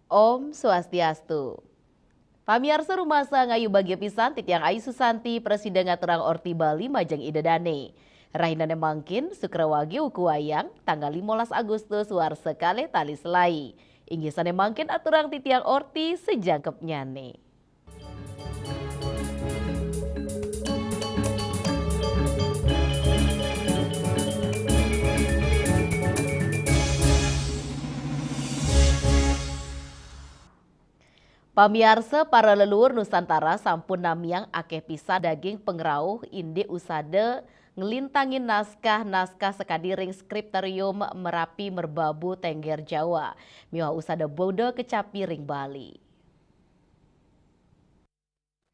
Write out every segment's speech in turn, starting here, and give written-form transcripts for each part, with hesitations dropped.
Om Swastiastu. Pamiarsa rumasa ngayu bagia pisan titiang Ayu Susanti presiden ngaturang orti Bali majang idedane. Rahinane mangkin sukrawagi ukuayang tanggal 15 Agustus warsa kale tali selai. Inggisane mangkin aturang titiang orti sejangkep nyane. Pamiarsa para leluhur Nusantara sampun namiang akeh pisan daging pengrauh indi usade ngelintangin naskah-naskah sekadiring skriptorium Merapi Merbabu Tengger Jawa. Miwa usade bodo kecapi ring Bali.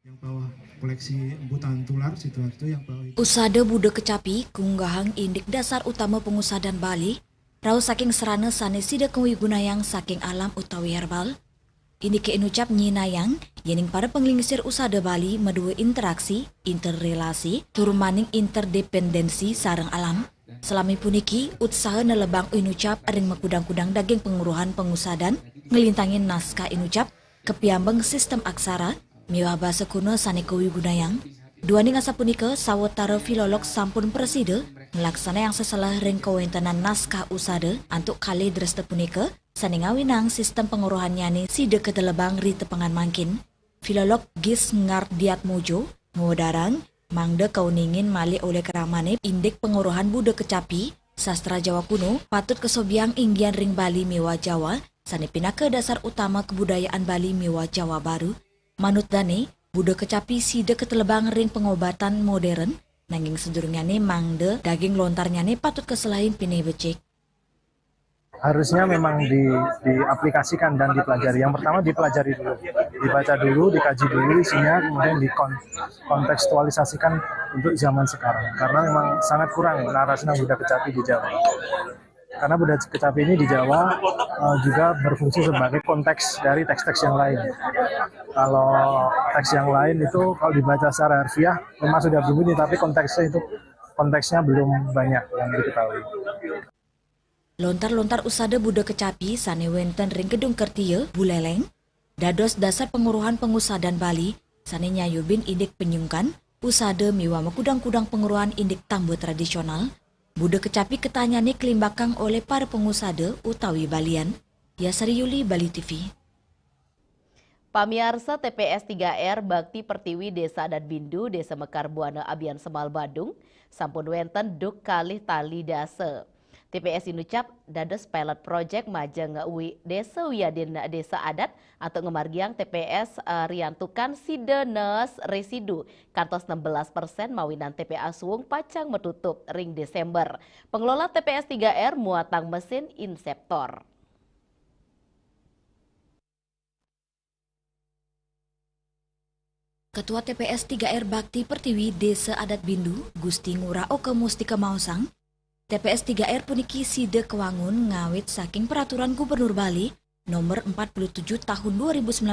Yang bawah koleksi embutan tular Sidoarjo yang bawah. Usade Budo Kecapi kunggahang indik dasar utama pengusadan Bali. Rau saking serana sane sida kewigunayang saking alam utawi herbal. Ini keinucap nyinayang, yening para penglingsir usada Bali medue interaksi, interrelasi, turmaning interdependensi sareng alam. Selami puniki, utsaha nelebang inucap ring mekudang-kudang daging penguruhan pengusadan, ngelintangin naskah inucap, kepiambeng sistem aksara, miwah bahasa kuno saneko wigunayang. Duaning asa punika sawetara filolog sampun preside, melaksana yang sesalah ring kawentenan naskah usada, antuk kali dreste punika, saningawinang sistem penguruhan nyane side ketelebang rite pengan mangkin. Filolog Gis Ngardiat Mojo, ngodarang, mangde kauningin mali oleh keramane indik penguruhan Budo Kecapi, sastra Jawa kuno, patut kesobiang inggian ring Bali miwa Jawa, sane pinaka dasar utama kebudayaan Bali miwa Jawa baru. Manut dane, Budo Kecapi side ketelebang ring pengobatan modern, nanging sedurungane mangde daging lontarnyane patut keselain pineh becik. Harusnya memang diaplikasikan dan dipelajari. Yang pertama dipelajari dulu, dibaca dulu, dikaji dulu isinya, kemudian dikontekstualisasikan untuk zaman sekarang. Karena memang sangat kurang narasi Budo Kecapi di Jawa. Karena Budo Kecapi ini di Jawa juga berfungsi sebagai konteks dari teks-teks yang lain. Kalau teks yang lain itu kalau dibaca secara harfiah memang sudah berbunyi, tapi konteksnya belum banyak yang diketahui. Lontar-lontar usada Budo Kecapi sane wenten ring gedung kertiye buleleng, dados dasar penguruhan pengusadan Bali, sane nyayubin indik penyungkan, usada miwa mekudang-kudang penguruhan indik tambu tradisional. Budo Kecapi ketanyane kelimbakang oleh para pengusada utawi Balian. Yasari Yuli, Bali TV. Pamiarsa TPS 3R Bakti Pertiwi Desa Adat Bindu, Desa Mekar Buana Abian Semal Badung, sampun wenten duk kalih tali dase. TPS inucap dados pilot project majeng desa wiyadin desa adat atau ngemargiang TPS riantukan sidenes residu kantos 16% mawinan TPA Suwung pacang metutup ring Desember. Pengelola TPS 3R muatang mesin inseptor. Ketua TPS 3R Bakti Pertiwi Desa Adat Bindu, Gusti Ngurah Oke Mustika Mausang, TPS 3R puniki side kewangun ngawit saking peraturan Gubernur Bali nomor 47 tahun 2019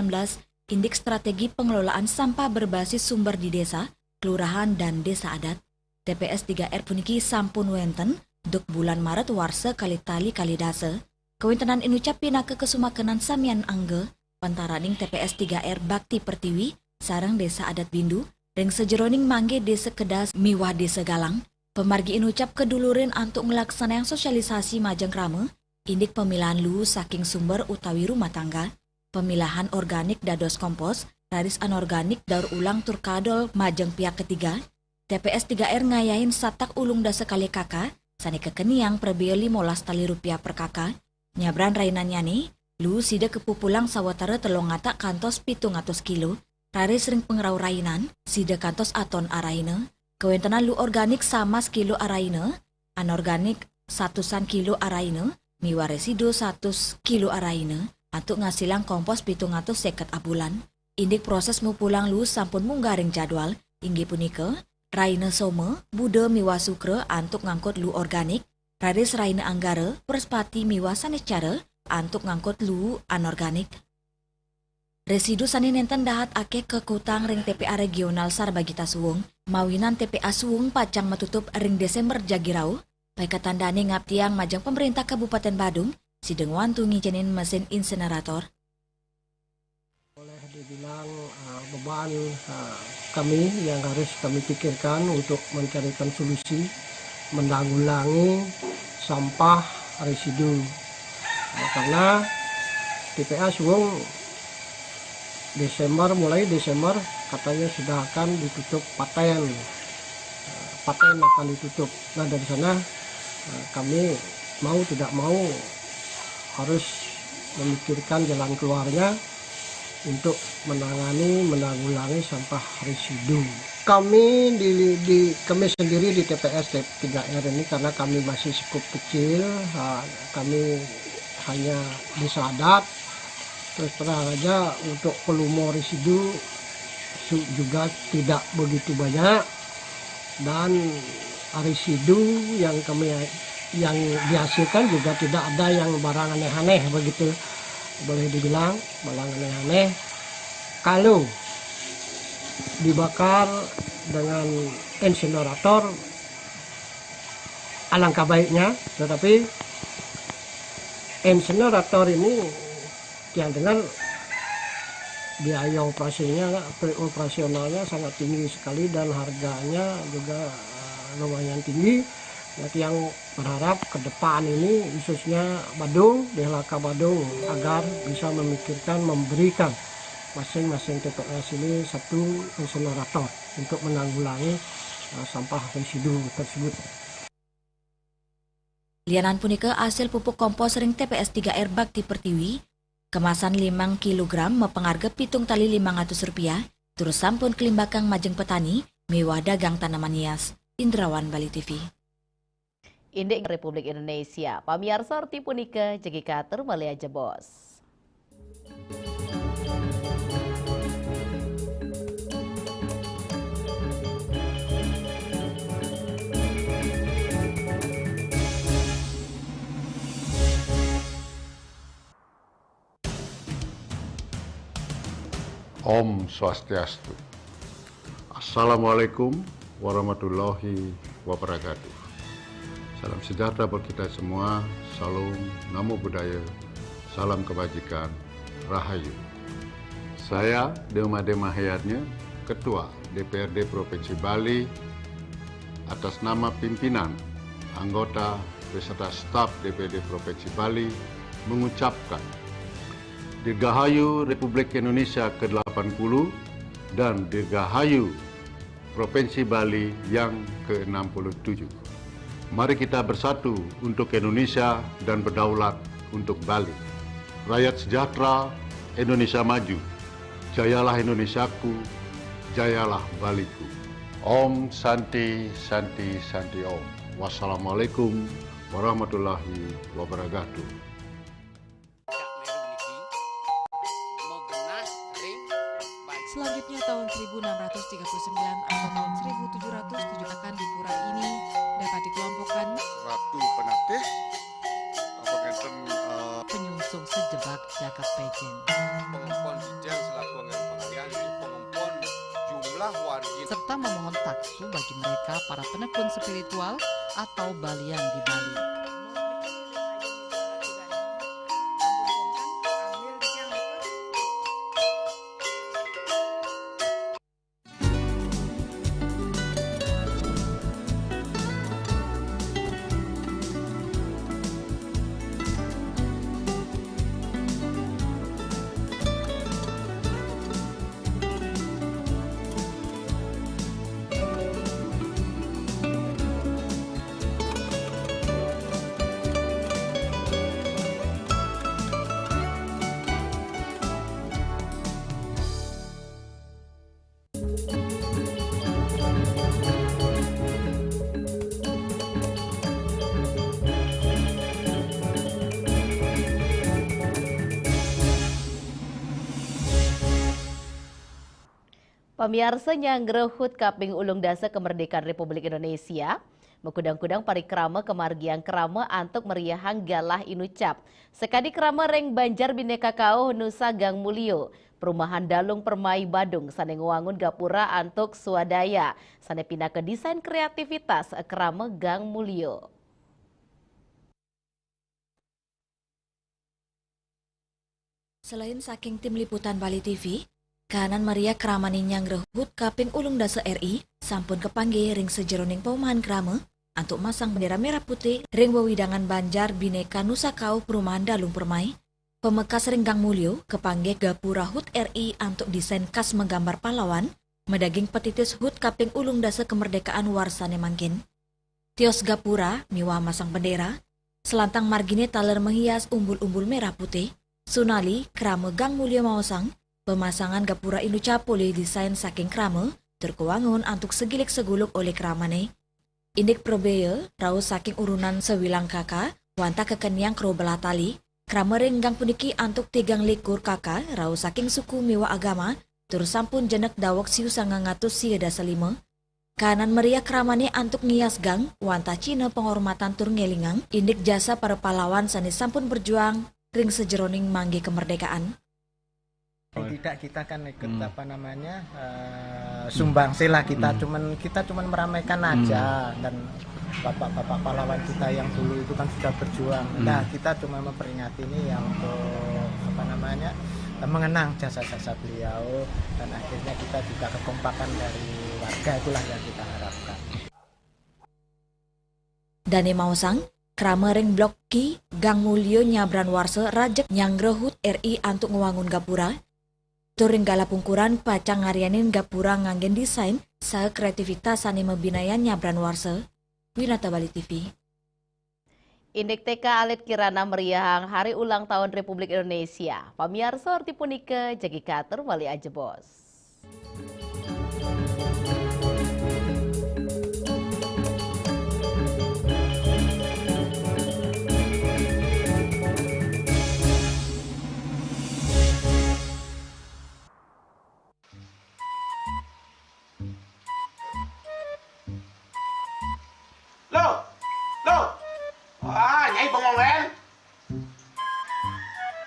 indik strategi pengelolaan sampah berbasis sumber di desa, kelurahan dan desa adat. TPS 3R puniki sampun wenten duk bulan Maret warsa kali tali kali dase. Kewintenan inucap pinake kesumakenan samian angge pantaraning TPS 3R Bakti Pertiwi sarang desa adat Bindu ring sejeroning mangge desa Kedas miwah desa Galang. Pemargi inucap kedulurin antuk ngelaksana yang sosialisasi majang rame, indik pemilahan lu saking sumber utawi rumah tangga, pemilahan organik dados kompos, raris anorganik daur ulang turkadol majang pihak ketiga, TPS 3R ngayain satak ulung dasa kali kakak, sani kekeniang perbia 15 tali rupiah per kakak, nyabran rainannya nih, lu sida kepupulang sawatara telongata kantos 700 kilo, raris ring pengerau rainan, sida kantos aton araina, Kewentenan lu organik sama sekilo araina, anorganik 100 kilo araina, miwa residu 100 kilo araina, untuk ngasilang kompos 750 abulan. Indik proses mupulang lu sampun munggaring jadwal, inggih punika, raina soma, bude miwa sukre antuk ngangkut lu organik, raris raina anggara, perspati miwa sanes cara, antuk ngangkut lu anorganik. Residu sani nenten dahat ake ke kutang ring TPA regional Sarbagita Suwung, mawinan TPA Suwung pacang metutup ring Desember jagirau, baik tandane ngaptiang majang pemerintah Kabupaten Badung, sideng wantu ngijenin mesin insenerator. Boleh dibilang beban kami yang harus kami pikirkan untuk mencarikan solusi menanggulangi sampah residu. Karena TPA Suwung mulai Desember katanya sudah akan ditutup paten akan ditutup. Nah dari sana kami mau tidak mau harus memikirkan jalan keluarnya untuk menanggulangi sampah residu. Kami kami sendiri di TPS 3R ini karena kami masih cukup kecil, kami hanya bisa adat. Terus terang aja untuk volume residu juga tidak begitu banyak, dan residu yang dihasilkan juga tidak ada yang barang aneh-aneh begitu, boleh dibilang barang aneh-aneh. Kalau dibakar dengan insinerator alangkah baiknya, tetapi insinerator ini yang dengar biaya operasionalnya sangat tinggi sekali dan harganya juga lumayan tinggi. Jadi yang berharap ke depan ini khususnya Badung, DLHK Badung agar bisa memikirkan memberikan masing-masing TPS ini satu insinerator untuk menanggulangi sampah residu tersebut. Lianan punika hasil pupuk kompos ring TPS 3R Bakti Pertiwi, kemasan 5 kg mepengarga pitung tali Rp500, terus sampun kelimbakang majeng petani, mewah dagang tanaman hias. Indrawan Bali TV. Indik Republik Indonesia, pamiarsa arti punika jegi katur malia jebos. Om Swastiastu. Assalamualaikum warahmatullahi wabarakatuh. Salam sejahtera buat kita semua. Salam, namo buddhaya, salam kebajikan, rahayu. Saya Dema Hayatnya, Ketua DPRD Provinsi Bali, atas nama pimpinan, anggota, beserta staf DPRD Provinsi Bali, mengucapkan Dirgahayu Republik Indonesia ke-80 dan Dirgahayu Provinsi Bali yang ke-67. Mari kita bersatu untuk Indonesia dan berdaulat untuk Bali. Rakyat sejahtera, Indonesia maju. Jayalah Indonesiaku, jayalah Baliku. Om Santi Santi Santi Om. Wassalamualaikum warahmatullahi wabarakatuh. Selanjutnya tahun 1639 atau tahun 1707 akan di pura ini dapat dikelompokkan Ratu Penatih penyungsung sejebak jagat pejen, pengumpul Dijen selaku anggaran pengalian di pengumpul jumlah warga serta memohon taksu bagi mereka para penekun spiritual atau balian di Bali. Pamirsa nyanggrehut kaping ulung dasa kemerdekaan Republik Indonesia, mekudang-kudang parikrama kemargian krama antuk meriahang galah inucap. Sekadi krama reng Banjar Bhinneka Kauh Nusa Gang Mulyo, perumahan Dalung Permai Badung sane nguangun gapura antuk swadaya, sane pindah ke desain kreativitas krama Gang Mulyo. Selain saking tim liputan Bali TV, kahanan Maria Kramani nyanggrehut kaping ulung dasa RI sampun kepanggih ring sejeroning paumahan krama antuk masang bendera merah putih ring wewidangan Banjar Bhinneka Nusa Kauh perumahan Dalung Permai. Pemekas ring Gang Mulyo kepanggih gapura HUT RI antuk desain khas menggambar pahlawan medaging petitis HUT kaping ulung dasa kemerdekaan warsane mangkin. Tios gapura miwah masang bendera, selantang margine taler menghias umbul-umbul merah putih. Sunali krama Gang Mulyo maosang pemasangan gapura inucap oleh desain saking krama terkuangun antuk segilik seguluk oleh kramane. Indik probeye raus saking urunan sewilang kakak wanta kekeniang kro belah tali. Krama ring gang puniki antuk 3 likur kakak raus saking suku miwa agama tur sampun jenek dawok siu sangangatus sieda selima. Kanan Maria kramane antuk ngias gang wanta Cina penghormatan tur ngelingang indik jasa para pahlawan sane sampun berjuang ring sejeroning mangge kemerdekaan. Tidak, kita kan ikut sumbangsi lah kita cuman meramaikan aja dan bapak-bapak pahlawan kita yang dulu itu kan sudah berjuang. Nah, kita cuma memperingati ini yang untuk mengenang jasa-jasa beliau dan akhirnya kita juga kekompakan dari warga itulah yang kita harapkan. Dane mausang krama ring blok Ki Gang Mulyo nyabran warse rajek nyanggrehut RI antuk ngewangun gapura. Turing gala pungkuran pacang ngarianin gapura nganggen desain sa kreativitas sane mebinayan nyabran warse. Winata Bali TV. Indik TK Alit Kirana meriahang hari ulang tahun Republik Indonesia. Pamirsa arti punike jagi katur wali aja bos. Nyai bengong len.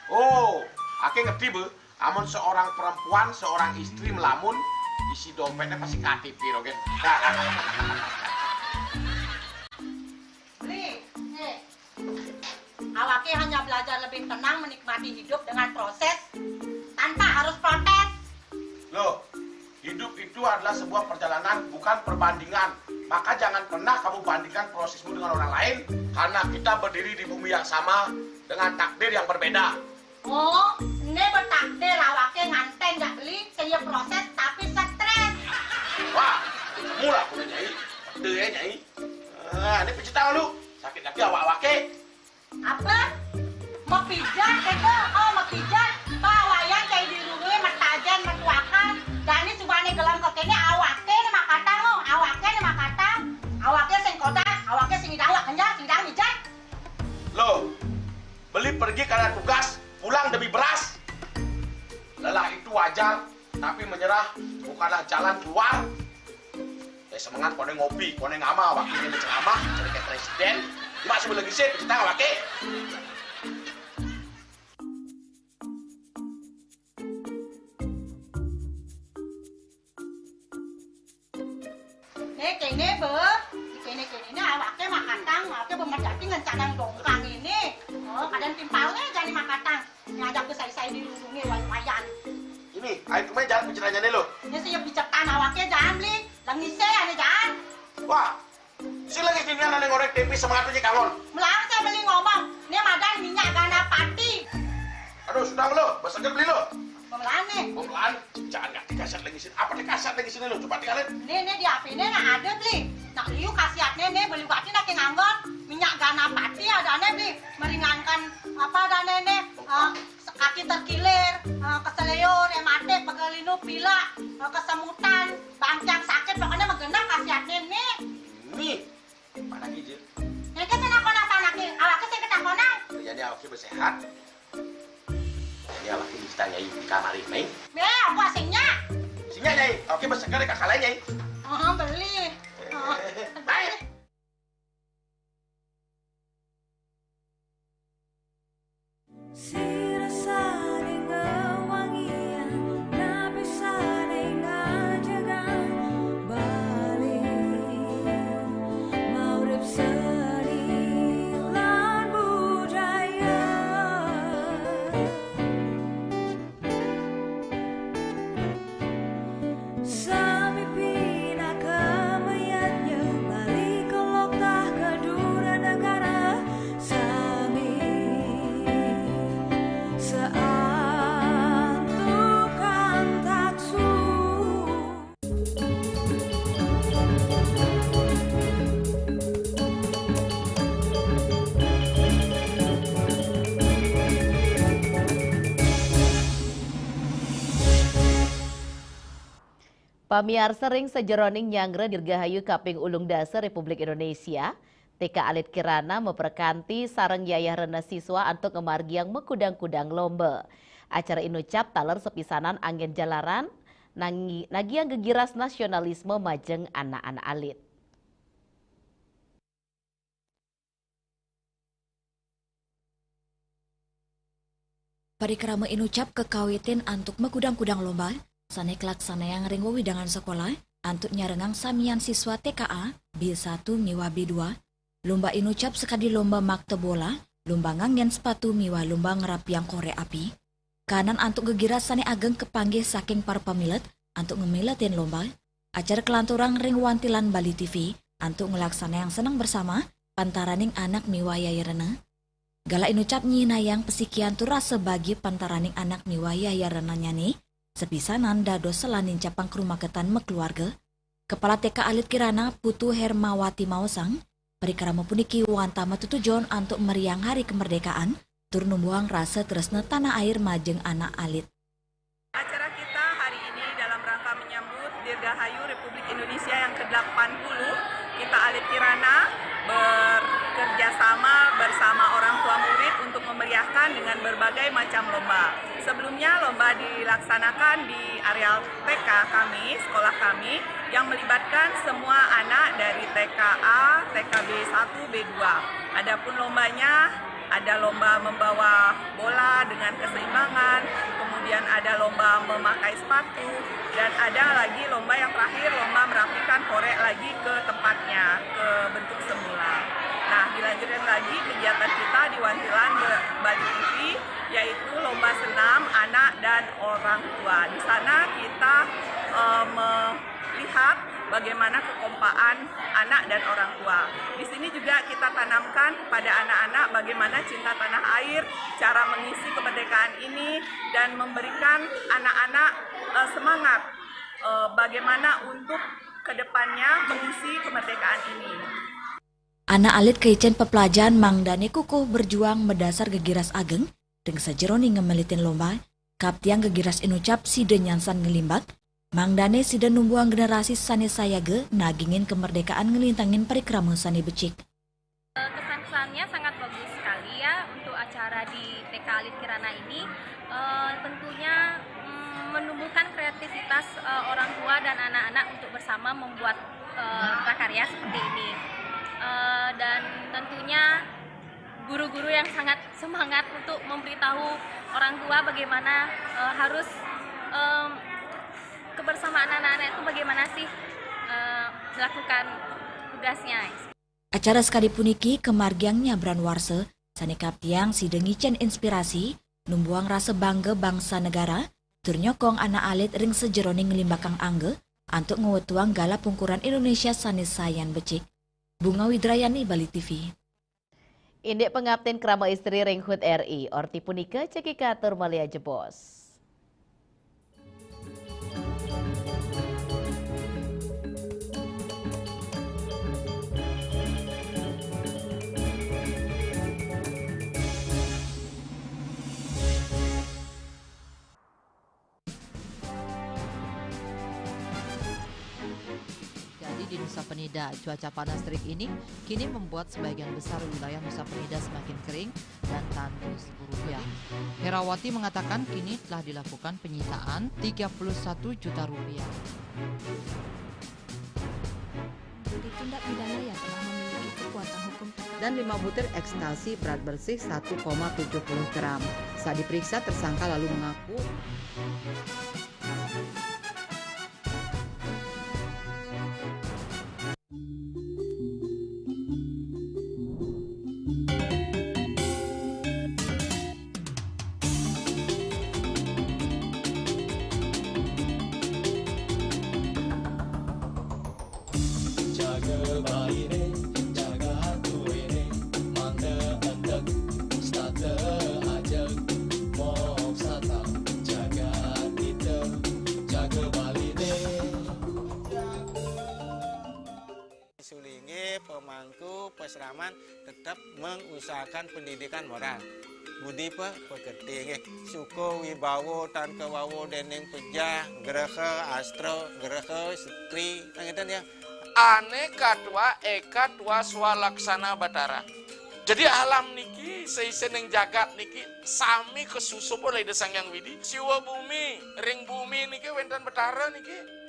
Oh, ake ngerti bu. Amun seorang perempuan, seorang istri melamun, isi dompetnya pasti KTP rogen. Beli, awaknya hanya belajar lebih tenang menikmati hidup dengan proses tanpa harus protes. Loh, hidup itu adalah sebuah perjalanan, bukan perbandingan. Maka jangan pernah kamu bandingkan prosesmu dengan orang lain, karena kita berdiri di bumi yang sama dengan takdir yang berbeda. Oh, ini bertakdir awaknya nganten gak beli, saya proses tapi stres. Wah, mula punya Nyai, pede ya Nyai. Ini pijit tangan lu, sakit lagi awak-awaknya. Apa? Mau pijat itu? Oh, mau pijat. Pawayan kayak dirungi, matajan, metuakan. Dan ini subane gelam kokenya awaknya nih makatang lo, awaknya nih makatang. Awaknya sing kota, awaknya sing idawak, kenja, sing idawak mijat. Loh, beli pergi karena tugas, pulang demi beras. Lelah itu wajar, tapi menyerah bukanlah jalan keluar. Semangat kone ngopi, kone ngama, wakilnya berceramah, jadi kayak presiden. Masih belum lagi sih, kita nggak pakai. Kene be, kene awaknya makatang, awaknya bermedati ngencadang dongkang ini. Oh, kadang timpalnya jadi makatang, ngajak ke saya dilindungi wayan. Ini, ayo kemarin jangan bicaranya nih lo. Ini siap bicetan awaknya jangan beli, langise ane jangan. Wah, si lagi sini ane ngorek tempe semangatnya kangon. Melang saya beli ngomong, ini madan minyak gana pati. Aduh, sudah lo, besarnya beli lo. Pemelan nih. Pemelan, jangan nggak dikasat lagi sini. Apa dikasat lagi sini lo? Coba tinggalin. Nih di HP ini nah ada beli. Nak liu khasiatnya nih beli waktu nak nganggon minyak gana pati ada nih beli meringankan apa ada nih kaki terkilir, keseliur, emate, pegelinu, pila, kesemutan, bangkang sakit pokoknya menggenap khasiatnya nih. Nih, mana gijil? Nih kita nak lagi, awaknya saya ketakonan. Jadi awaknya bersehat. Jadi awaknya bisa Nyai di kamar ini. Aku asingnya. Sinya Nyai, oke Beli. Baik. Pamiar sering sejeroning nyangre dirgahayu Kaping Ulung Dase Republik Indonesia, TK Alit Kirana memperkanti sareng yayah rena siswa untuk ngemargiang mekudang-kudang lomba. Acara inucap taler sepisanan angin jalaran, nagiang gegiras nasionalisme majeng anak-anak alit. Parikrama inucap kekawitin antuk mekudang-kudang lomba, sanek laksana yang ring wewidangan sekolah, antuk nyarengang samian siswa TKA, B1 miwa B2, lomba inucap sekadi lomba makte bola, lomba nganggen sepatu miwa lomba ngerapiang korek api. Kanan antuk gegiras sane ageng kepanggih saking para pamilet, antuk ngemiletin lomba, acara kelanturang ring wantilan Bali TV, antuk ngelaksana yang senang bersama, pantaraning anak miwa yayarena. Gala inucap nyinayang pesikian tu rasa bagi pantaraning anak miwa yayarena nyani, sepisanan dado selanin capang kerumaketan keluarga. Kepala TK Alit Kirana Putu Hermawati Mausang, perikarama puniki wantama tutujon untuk meriang hari kemerdekaan, tur numbuang rasa tresna tanah air majeng anak alit. Acara kita hari ini dalam rangka menyambut Dirgahayu Republik Indonesia yang ke-80, kita Alit Kirana bekerjasama bersama orang tua murid untuk memeriahkan dengan berbagai macam lomba. Sebelumnya lomba dilaksanakan di areal TK kami, sekolah kami, yang melibatkan semua anak dari TKA, TKB 1, B2. Adapun lombanya, ada lomba membawa bola dengan keseimbangan, kemudian ada lomba memakai sepatu, dan ada lagi lomba yang terakhir, lomba merapikan korek lagi ke tempatnya, ke bentuk semula. Nah, dilanjutkan lagi kegiatan kita di Wantilan Bali TV, yaitu lomba senam anak dan orang tua. Di sana kita melihat bagaimana kekompaan anak dan orang tua. Di sini juga kita tanamkan pada anak-anak bagaimana cinta tanah air, cara mengisi kemerdekaan ini, dan memberikan anak-anak semangat bagaimana untuk kedepannya mengisi kemerdekaan ini. Anak alit keicen pepelajaran Mangdane kukuh berjuang mendasar gegiras ageng, dengan sejeroni ngemelitin lomba, kaptiang gegiras inucap side nyansan ngelimbak, Mangdane sida numbuang generasi sane sayage nagingin kemerdekaan ngelintangin perikrama sane becik. Kesan-kesannya sangat bagus sekali ya untuk acara di TK Alit Kirana ini. Tentunya menumbuhkan kreativitas orang tua dan anak-anak untuk bersama membuat prakarya seperti ini. Dan tentunya guru-guru yang sangat semangat untuk memberitahu orang tua bagaimana harus kebersamaan anak-anak itu bagaimana sih melakukan tugasnya. Acara sekali puniki kemargiang nyabran warse, sane kaptiang sidengicen inspirasi, numbuang rasa bangga bangsa negara, turnyokong anak alit ring sejeroning ngelimbakang angge, antuk ngewetuang gala pungkuran Indonesia sane sayan becik. Bunga Widrayani, Bali TV. Indek pengabten krama istri ring HUT RI, orti punika cekika Turmalia Jebos. Di Nusa Penida, cuaca panas terik ini kini membuat sebagian besar wilayah Nusa Penida semakin kering dan tandus rupiah. Herawati mengatakan kini telah dilakukan penyitaan 31 juta rupiah. tindak pidana yang telah memiliki kekuatan hukum dan 5 butir ekstasi berat bersih 1,70 gram. Saat diperiksa, tersangka lalu mengaku pemangku peseraman tetap mengusahakan pendidikan moral. Budi pekerti suko wibawo tan kewawo deneng pejah gereha astro gereha setri nangeten ya. Aneka tua eka tua swalaksana batara. Jadi alam niki seiseneng jagat niki sami kesusup oleh desang yang widi. Siwa bumi, ring bumi niki wenten batara niki.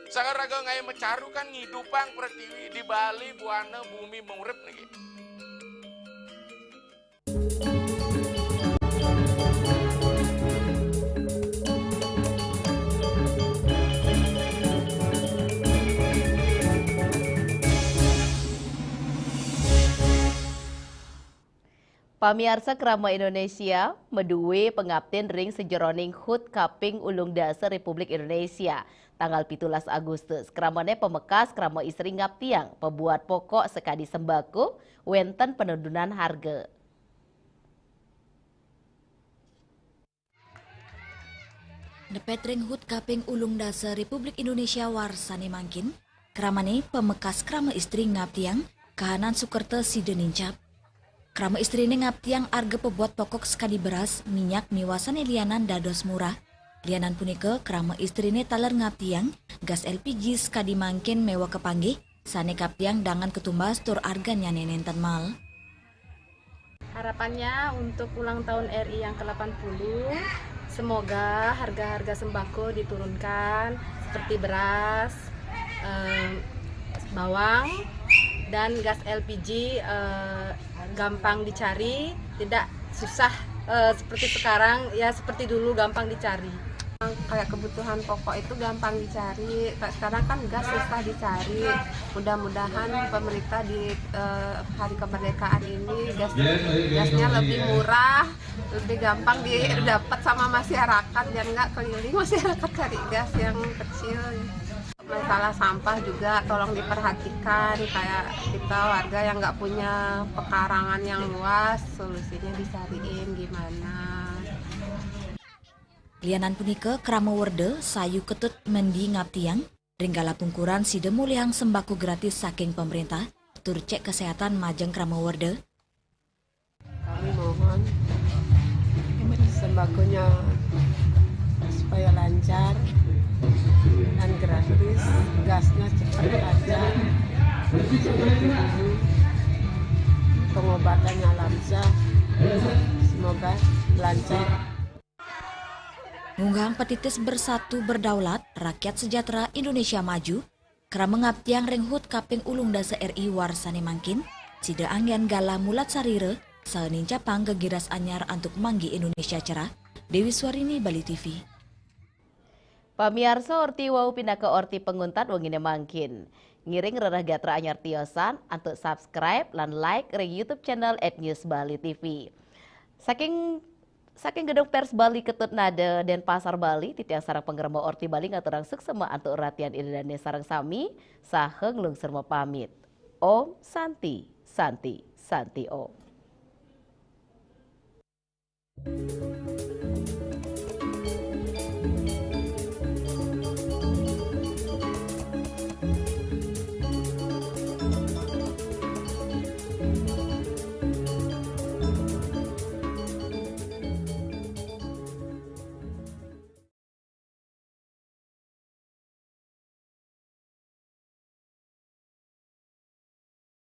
Sagaraga ngai mecaru kan ngidupang pertiwi di Bali buana bumi mengurip niki. Pamiarsa Krama Indonesia meduwe pengabten ring sejeroning HUT Kaping Ulung Dasar Republik Indonesia tanggal 17 Agustus. Kramane pemekas krama istri ngaptiang pembuat pokok sekadi sembako wenten penurunan harga. Nepet ring HUT Kaping Ulung Dasar Republik Indonesia warsane mangkin, kramane pemekas krama istri ngaptiang kahanan Sukerto Sidenincap. Krama istri ini ngaptiang arga pebuat pokok sekali beras, minyak, miwasan lianan dados murah. Lianan punike krama istri ini taler ngaptiang gas LPG sekadi mangkin mewah kepanggih, sane kaptiang dangan ketumbas tur arganya nenenten mal. Harapannya untuk ulang tahun RI yang ke-80, semoga harga-harga sembako diturunkan seperti beras, bawang, dan gas LPG gampang dicari, tidak susah seperti sekarang, ya seperti dulu gampang dicari. Kayak kebutuhan pokok itu gampang dicari, sekarang kan gas susah dicari. Mudah-mudahan pemerintah di hari kemerdekaan ini gasnya lebih murah, lebih gampang didapat sama masyarakat, dan nggak keliling masyarakat cari gas yang kecil. Masalah sampah juga tolong diperhatikan, kayak kita warga yang nggak punya pekarangan yang luas, solusinya dicariin gimana. Lianan punike krama werde sayu ketut mendi ngaptiang ringgala pungkuran side muliang sembako gratis saking pemerintah tur cek kesehatan majeng krama werde. Kami mohon sembakonya supaya lancar dan gratis, gasnya cepat aja, pengobatannya lancar, semoga lancar. Ngunggang petitis bersatu berdaulat, rakyat sejahtera Indonesia maju, krama ngaptiang ring HUT Kaping Ulung Dasar RI warsane mangkin, sida angyan gala mulat sarire, saeunin capang gegiras anyar antuk manggi Indonesia cerah, Dewi Swarini, Bali TV. Pamiarsa orti wau pinaka orti penguntat wengine mangkin. Ngiring rerah gatra anyar tiosan untuk subscribe lan like ring YouTube channel @newsbali TV. Saking gedung pers Bali ketut nada dan pasar Bali titiang sarang penggerma orti Bali ngaturang seksema antuk ratian Indane sarang sami saheng lungsur pamit. Om Santi, Santi, Santi Om.